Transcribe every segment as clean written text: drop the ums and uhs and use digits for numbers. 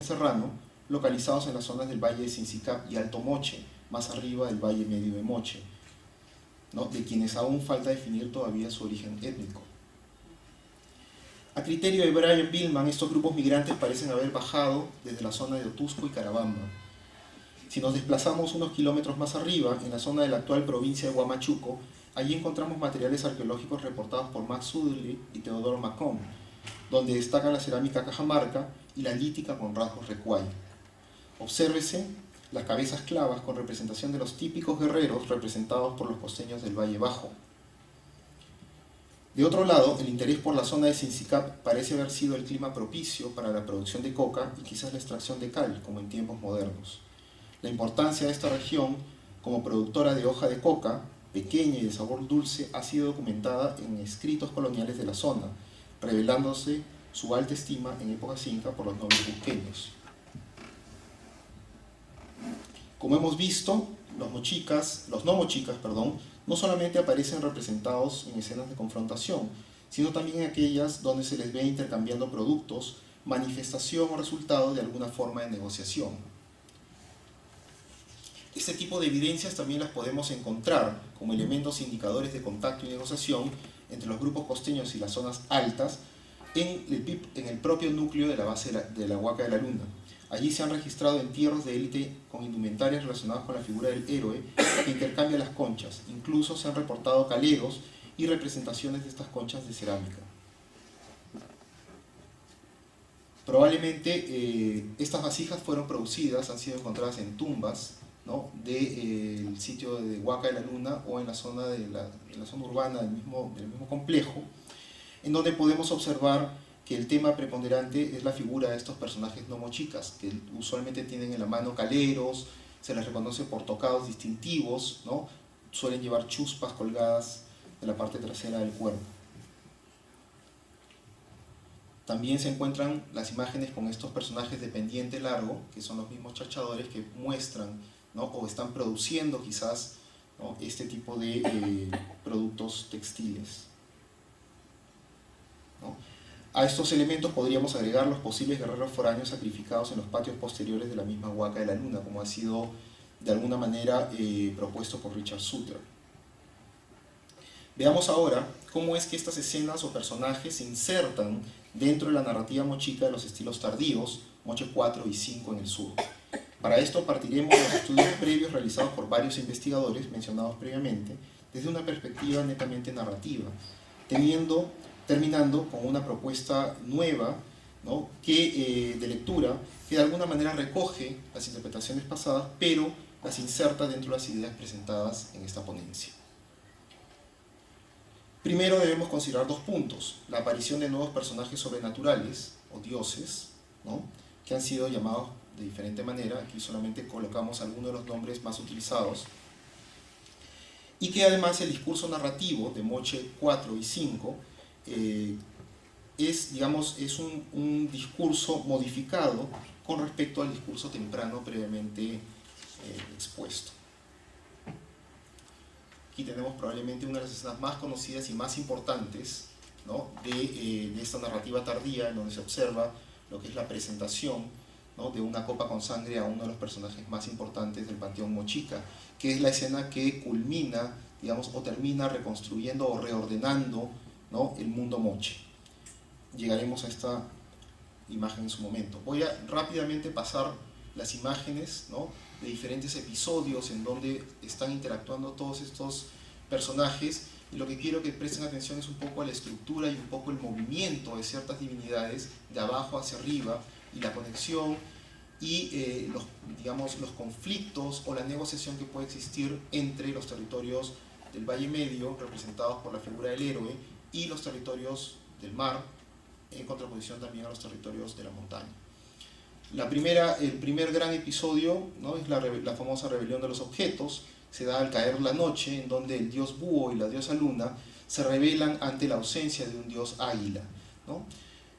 serrano, localizados en las zonas del Valle de Sincicap y Alto Moche, más arriba del Valle Medio de Moche, ¿no?, de quienes aún falta definir todavía su origen étnico. A criterio de Brian Billman, estos grupos migrantes parecen haber bajado desde la zona de Otusco y Carabamba. Si nos desplazamos unos kilómetros más arriba, en la zona de la actual provincia de Huamachuco, allí encontramos materiales arqueológicos reportados por Max Sudley y Teodoro Macón, donde destacan la cerámica cajamarca y la lítica con rasgos recuay. Obsérvese las cabezas clavas con representación de los típicos guerreros representados por los costeños del Valle Bajo. De otro lado, el interés por la zona de Sincicap parece haber sido el clima propicio para la producción de coca y quizás la extracción de cal, como en tiempos modernos. La importancia de esta región como productora de hoja de coca, pequeña y de sabor dulce, ha sido documentada en escritos coloniales de la zona, revelándose su alta estima en épocas inca por los nobles cusqueños. Como hemos visto, los no mochicas, no solamente aparecen representados en escenas de confrontación, sino también en aquellas donde se les ve intercambiando productos, manifestación o resultado de alguna forma de negociación. Este tipo de evidencias también las podemos encontrar como elementos indicadores de contacto y negociación entre los grupos costeños y las zonas altas en el propio núcleo de la base de la Huaca de la Luna. Allí se han registrado entierros de élite con indumentarias relacionadas con la figura del héroe que intercambia las conchas. Incluso se han reportado caleros y representaciones de estas conchas de cerámica. Probablemente estas vasijas fueron producidas, han sido encontradas en tumbas, ¿no?, del sitio de Huaca de la Luna o en la zona urbana del mismo complejo, en donde podemos observar que el tema preponderante es la figura de estos personajes no mochicas, que usualmente tienen en la mano caleros, se les reconoce por tocados distintivos, ¿no?, suelen llevar chuspas colgadas de la parte trasera del cuerpo. También se encuentran las imágenes con estos personajes de pendiente largo, que son los mismos chachadores que muestran, ¿no?, o están produciendo quizás, ¿no?, este tipo de productos textiles, ¿no? A estos elementos podríamos agregar los posibles guerreros foráneos sacrificados en los patios posteriores de la misma Huaca de la Luna, como ha sido de alguna manera propuesto por Richard Sutter. Veamos ahora cómo es que estas escenas o personajes se insertan dentro de la narrativa mochica de los estilos tardíos, Moche 4 y 5 en el sur. Para esto partiremos de los estudios previos realizados por varios investigadores mencionados previamente, desde una perspectiva netamente narrativa, terminando con una propuesta nueva, ¿no?, de lectura que de alguna manera recoge las interpretaciones pasadas, pero las inserta dentro de las ideas presentadas en esta ponencia. Primero debemos considerar dos puntos: la aparición de nuevos personajes sobrenaturales o dioses, ¿no?, que han sido llamados de diferente manera. Aquí solamente colocamos algunos de los nombres más utilizados, y que además el discurso narrativo de Moche 4 y 5 es un discurso modificado con respecto al discurso temprano previamente expuesto. Aquí tenemos probablemente una de las escenas más conocidas y más importantes, ¿no?, de esta narrativa tardía, en donde se observa lo que es la presentación, ¿no?, de una copa con sangre a uno de los personajes más importantes del panteón mochica, que es la escena que culmina, o termina reconstruyendo o reordenando, ¿no?, el mundo moche. Llegaremos a esta imagen en su momento. Voy a rápidamente pasar las imágenes, ¿no?, de diferentes episodios en donde están interactuando todos estos personajes, y lo que quiero que presten atención es un poco a la estructura y un poco el movimiento de ciertas divinidades de abajo hacia arriba, y la conexión y los conflictos o la negociación que puede existir entre los territorios del Valle Medio, representados por la figura del héroe, y los territorios del mar, en contraposición también a los territorios de la montaña. El primer gran episodio, ¿no?, es la famosa rebelión de los objetos. Se da al caer la noche, en donde el dios búho y la diosa luna se rebelan ante la ausencia de un dios águila, ¿no?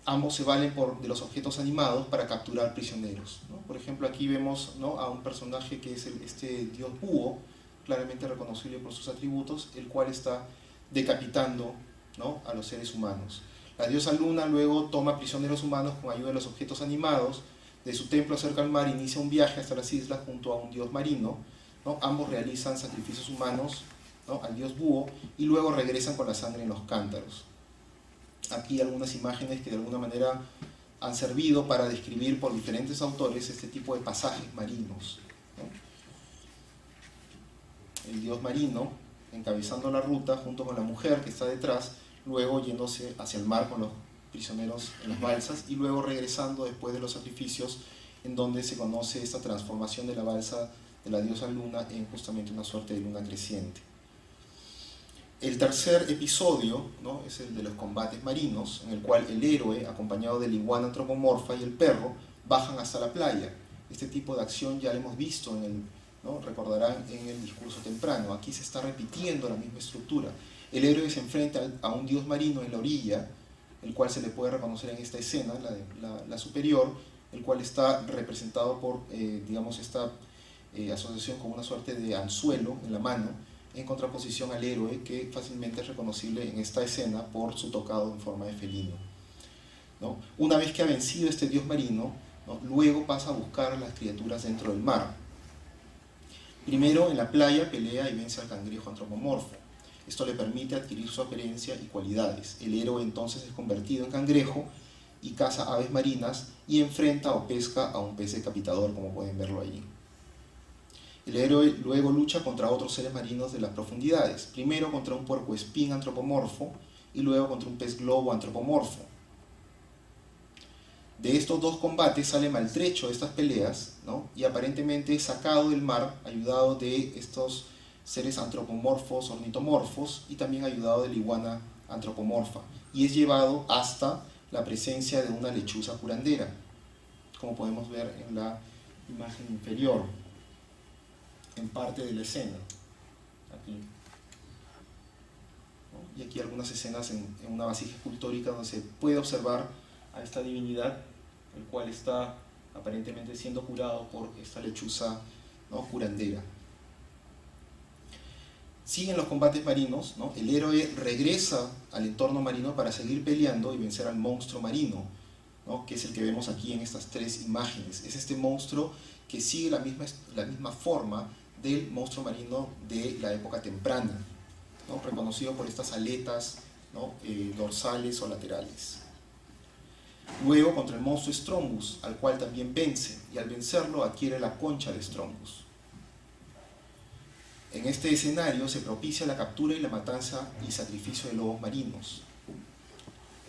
Ambos se valen de los objetos animados para capturar prisioneros, ¿no? Por ejemplo, aquí vemos, ¿no?, a un personaje que es este dios búho, claramente reconocible por sus atributos, el cual está decapitando, ¿no?, a los seres humanos. La diosa luna luego toma prisioneros humanos con ayuda de los objetos animados, De su templo cerca al mar inicia un viaje hasta las islas junto a un dios marino, ¿no? Ambos realizan sacrificios humanos, ¿no?, al dios búho y luego regresan con la sangre en los cántaros. Aquí algunas imágenes que de alguna manera han servido para describir por diferentes autores este tipo de pasajes marinos, ¿no? El dios marino encabezando la ruta junto con la mujer que está detrás, luego yéndose hacia el mar con los prisioneros en las balsas y luego regresando después de los sacrificios, en donde se conoce esta transformación de la balsa de la diosa luna en justamente una suerte de luna creciente. El tercer episodio, ¿no?, es el de los combates marinos, en el cual el héroe, acompañado de la iguana antropomorfa y el perro, bajan hasta la playa. Este tipo de acción ya lo hemos visto ¿no?, recordarán en el discurso temprano. Aquí se está repitiendo la misma estructura. El héroe se enfrenta a un dios marino en la orilla, el cual se le puede reconocer en esta escena, la superior, el cual está representado por, digamos, esta asociación con una suerte de anzuelo en la mano, en contraposición al héroe que fácilmente es reconocible en esta escena por su tocado en forma de felino, ¿no? Una vez que ha vencido este dios marino, ¿no?, luego pasa a buscar a las criaturas dentro del mar. Primero en la playa pelea y vence al cangrejo antropomorfo. Esto le permite adquirir su apariencia y cualidades. El héroe entonces es convertido en cangrejo y caza aves marinas y enfrenta o pesca a un pez decapitador, como pueden verlo allí. El héroe luego lucha contra otros seres marinos de las profundidades, primero contra un puercoespín antropomorfo y luego contra un pez globo antropomorfo. De estos dos combates sale maltrecho de estas peleas, ¿no?, y aparentemente es sacado del mar, ayudado de estos seres antropomorfos, ornitomorfos, y también ayudado de la iguana antropomorfa, y es llevado hasta la presencia de una lechuza curandera, como podemos ver en la imagen inferior, en parte de la escena, aquí, ¿no? Y aquí algunas escenas en una vasija escultórica donde se puede observar a esta divinidad, el cual está aparentemente siendo curado por esta lechuza, ¿no?, curandera. Siguen los combates marinos, ¿no? El héroe regresa al entorno marino para seguir peleando y vencer al monstruo marino, ¿no?, que es el que vemos aquí en estas tres imágenes. Es este monstruo que sigue la misma forma del monstruo marino de la época temprana, ¿no?, reconocido por estas aletas, ¿no?, dorsales o laterales. Luego contra el monstruo Strombus, al cual también vence, y al vencerlo adquiere la concha de Strombus. En este escenario se propicia la captura y la matanza y sacrificio de lobos marinos.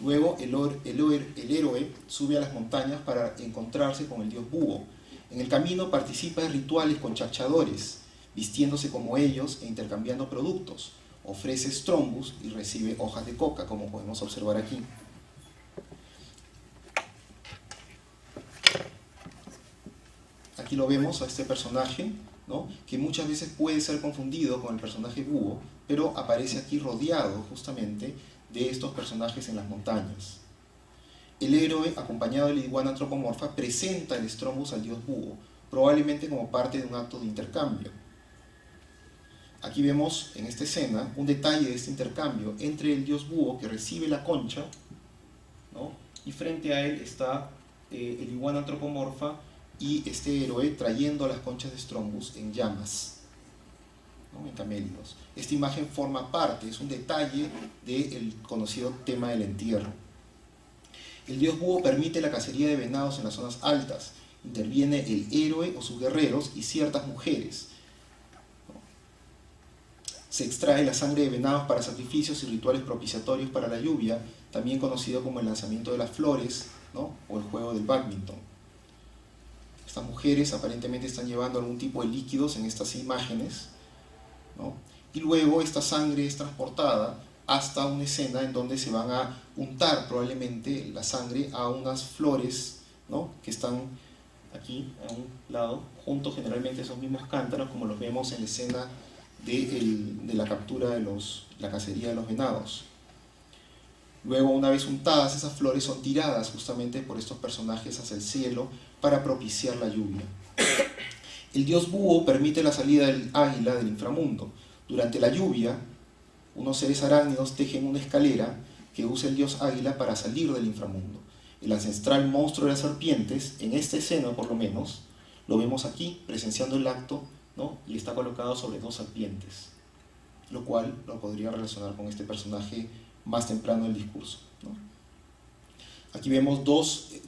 Luego el héroe sube a las montañas para encontrarse con el dios búho. En el camino participa en rituales con chachadores, vistiéndose como ellos e intercambiando productos. Ofrece Strombus y recibe hojas de coca, como podemos observar aquí. Aquí lo vemos a este personaje, ¿no?, que muchas veces puede ser confundido con el personaje búho, pero aparece aquí rodeado justamente de estos personajes en las montañas. El héroe, acompañado de la iguana antropomorfa, presenta el Strombus al dios búho, probablemente como parte de un acto de intercambio. Aquí vemos en esta escena un detalle de este intercambio entre el dios búho, que recibe la concha, ¿no?, y frente a él está el iguana antropomorfa y este héroe trayendo las conchas de Strombus en llamas, ¿no?, en camélidos. Esta imagen forma parte, es un detalle del conocido tema del entierro. El dios búho permite la cacería de venados en las zonas altas. Interviene el héroe o sus guerreros y ciertas mujeres. Se extrae la sangre de venados para sacrificios y rituales propiciatorios para la lluvia, también conocido como el lanzamiento de las flores, ¿no?, o el juego del bádminton. Estas mujeres aparentemente están llevando algún tipo de líquidos en estas imágenes, ¿no?, y luego esta sangre es transportada hasta una escena en donde se van a untar probablemente la sangre a unas flores, ¿no?, que están aquí a un lado, junto generalmente a esos mismos cántaros, como los vemos en la escena de la captura de la cacería de los venados. Luego, una vez untadas, esas flores son tiradas justamente por estos personajes hacia el cielo para propiciar la lluvia. El dios búho permite la salida del águila del inframundo. Durante la lluvia, unos seres arácnidos tejen una escalera que usa el dios águila para salir del inframundo. el ancestral monstruo de las serpientes, en esta escena por lo menos, lo vemos aquí presenciando el acto, ¿no? Y está colocado sobre dos serpientes, lo cual lo podría relacionar con este personaje más temprano del discurso, ¿no? Aquí vemos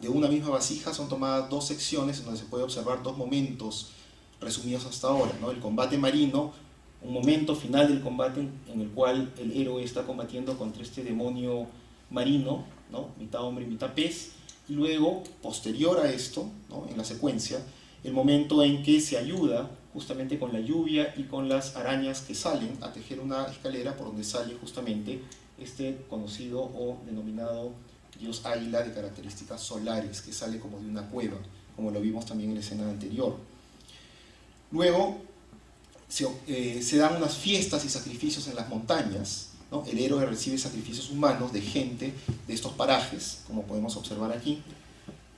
de una misma vasija son tomadas dos secciones en donde se puede observar dos momentos resumidos hasta ahora, ¿no? El combate marino, un momento final del combate en el cual el héroe está combatiendo contra este demonio marino, ¿no? Mitad hombre y mitad pez, y luego, posterior a esto, ¿no? En la secuencia, el momento en que se ayuda justamente con la lluvia y con las arañas que salen a tejer una escalera por donde sale justamente este conocido o denominado dios águila de características solares, que sale como de una cueva, como lo vimos también en la escena anterior. Luego se dan unas fiestas y sacrificios en las montañas, ¿no? El héroe recibe sacrificios humanos de gente de estos parajes, como podemos observar aquí,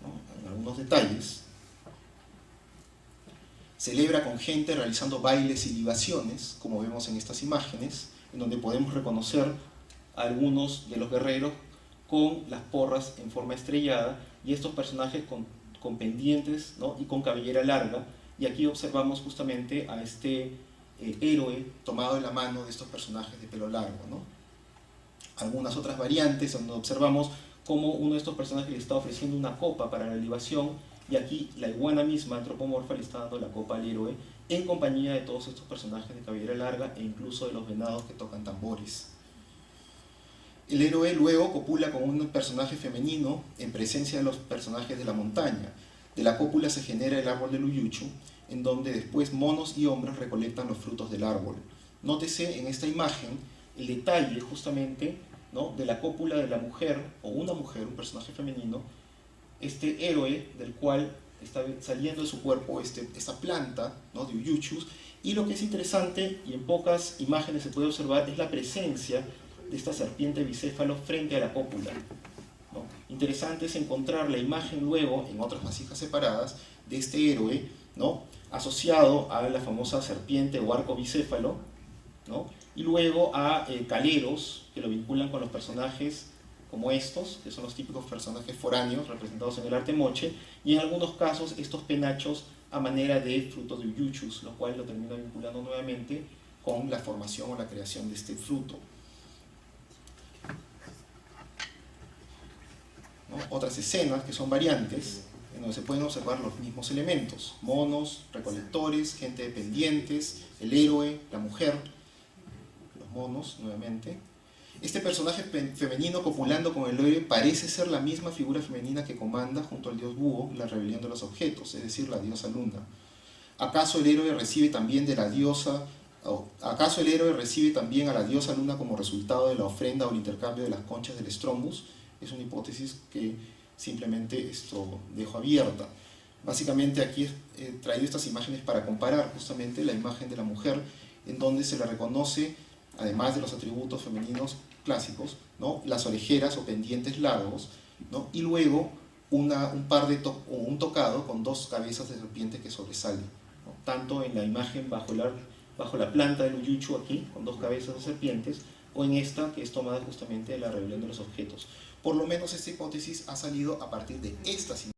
¿no? En algunos detalles. Celebra con gente realizando bailes y libaciones, como vemos en estas imágenes, en donde podemos reconocer a algunos de los guerreros con las porras en forma estrellada y estos personajes con pendientes, ¿no? Y con cabellera larga. Y aquí observamos justamente a este héroe tomado de la mano de estos personajes de pelo largo, ¿no? Algunas otras variantes donde observamos cómo uno de estos personajes le está ofreciendo una copa para la libación, y aquí la iguana misma, antropomorfa, le está dando la copa al héroe en compañía de todos estos personajes de cabellera larga e incluso de los venados que tocan tambores. El héroe luego copula con un personaje femenino en presencia de los personajes de la montaña. De la cópula se genera el árbol del Uyuchu, en donde después monos y hombres recolectan los frutos del árbol. Nótese en esta imagen el detalle justamente, ¿no? De la cópula de la mujer, o una mujer, un personaje femenino, este héroe del cual está saliendo de su cuerpo esta planta, ¿no? De Uyuchus, y lo que es interesante, y en pocas imágenes se puede observar, es la presencia de esta serpiente bicéfalo frente a la cópula, ¿no? Interesante es encontrar la imagen luego, en otras vasijas separadas, de este héroe, ¿no? Asociado a la famosa serpiente o arco bicéfalo, ¿no? Y luego a caleros que lo vinculan con los personajes como estos, que son los típicos personajes foráneos representados en el arte moche, y en algunos casos estos penachos a manera de frutos de Uyuchus, lo cual lo termina vinculando nuevamente con la formación o la creación de este fruto, ¿no? Otras escenas que son variantes, en donde se pueden observar los mismos elementos: monos, recolectores, gente de pendientes, el héroe, la mujer, los monos nuevamente. Este personaje femenino copulando con el héroe parece ser la misma figura femenina que comanda junto al dios búho la rebelión de los objetos, es decir, la diosa luna. ¿Acaso el héroe recibe también a la diosa luna como resultado de la ofrenda o el intercambio de las conchas del Strombus? Es una hipótesis que simplemente dejo abierta. Básicamente aquí he traído estas imágenes para comparar justamente la imagen de la mujer, en donde se le reconoce, además de los atributos femeninos clásicos, ¿no? Las orejeras o pendientes largos, ¿no? Y luego un tocado con dos cabezas de serpiente que sobresalen, ¿no? Tanto en la imagen bajo la planta del Uyuchu aquí, con dos cabezas de serpientes, o en esta que es tomada justamente de la rebelión de los objetos. Por lo menos esta hipótesis ha salido a partir de estas imágenes.